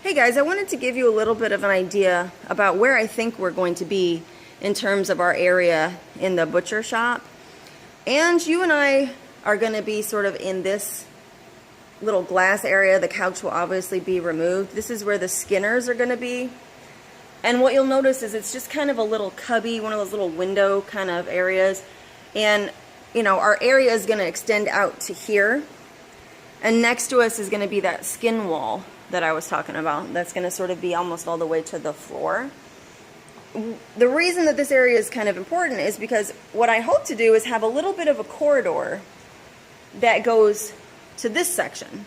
Hey guys, I wanted to give you a little bit of an idea about where I think we're going to be in terms of our area in the butcher shop. And you and I are going to be sort of in this little glass area. The couch will obviously be removed. This is where the skinners are going to be. And what you'll notice is it's just kind of a little cubby, one of those little window kind of areas. And, you know, our area is going to extend out to here. And next to us is going to be that skin wall that I was talking about. That's going to sort of be almost all the way to the floor. The reason that this area is kind of important is because what I hope to do is have a little bit of a corridor that goes to this section,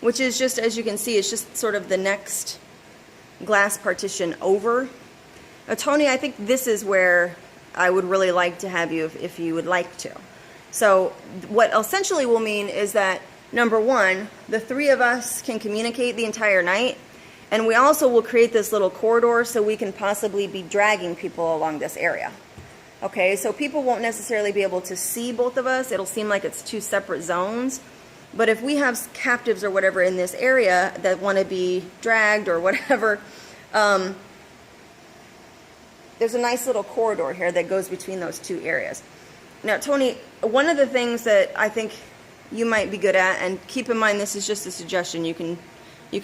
which is just, as you can see, it's just sort of the next glass partition over. Tony, I think this is where I would really like to have you if you would like to. So what essentially will mean is that number one, the three of us can communicate the entire night, and we also will create this little corridor so we can possibly be dragging people along this area. Okay, so people won't necessarily be able to see both of us. It'll seem like it's two separate zones. But if we have captives or whatever in this area that want to be dragged or whatever, there's a nice little corridor here that goes between those two areas. Now, Tony, one of the things that I think you might be good at, and keep in mind this is just a suggestion, you can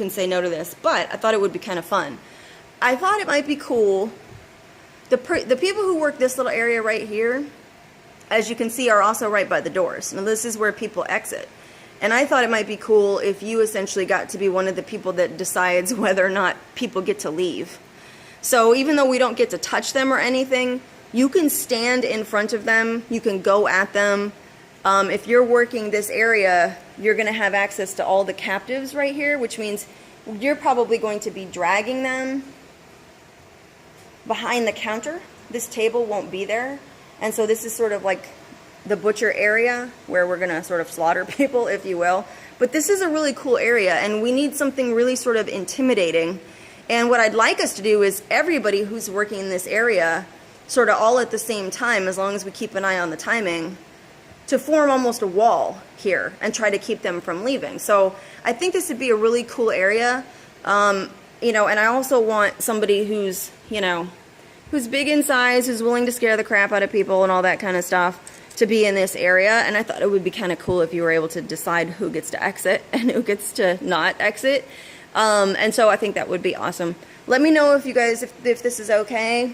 say no to this, but I thought it would be kind of fun. I thought it might be cool, the people who work this little area right here, as you can see, are also right by the doors. Now this is where people exit. And I thought it might be cool if you essentially got to be one of the people that decides whether or not people get to leave. So even though we don't get to touch them or anything, you can stand in front of them, you can go at them. If you're working this area, you're going to have access to all the captives right here, which means you're probably going to be dragging them behind the counter. This table won't be there. And so this is sort of like the butcher area where we're going to sort of slaughter people, if you will. But this is a really cool area, and we need something really sort of intimidating. And what I'd like us to do is everybody who's working in this area, sort of all at the same time, as long as we keep an eye on the timing, to form almost a wall here and try to keep them from leaving. So I think this would be a really cool area. You know, and I also want somebody who's, you know, who's big in size, who's willing to scare the crap out of people and all that kind of stuff to be in this area. And I thought it would be kind of cool if you were able to decide who gets to exit and who gets to not exit. And so I think that would be awesome. Let me know if you guys, if this is okay.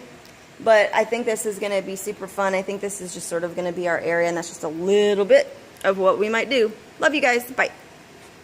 But I think this is going to be super fun. I think this is just sort of going to be our area, and that's just a little bit of what we might do. Love you guys. Bye.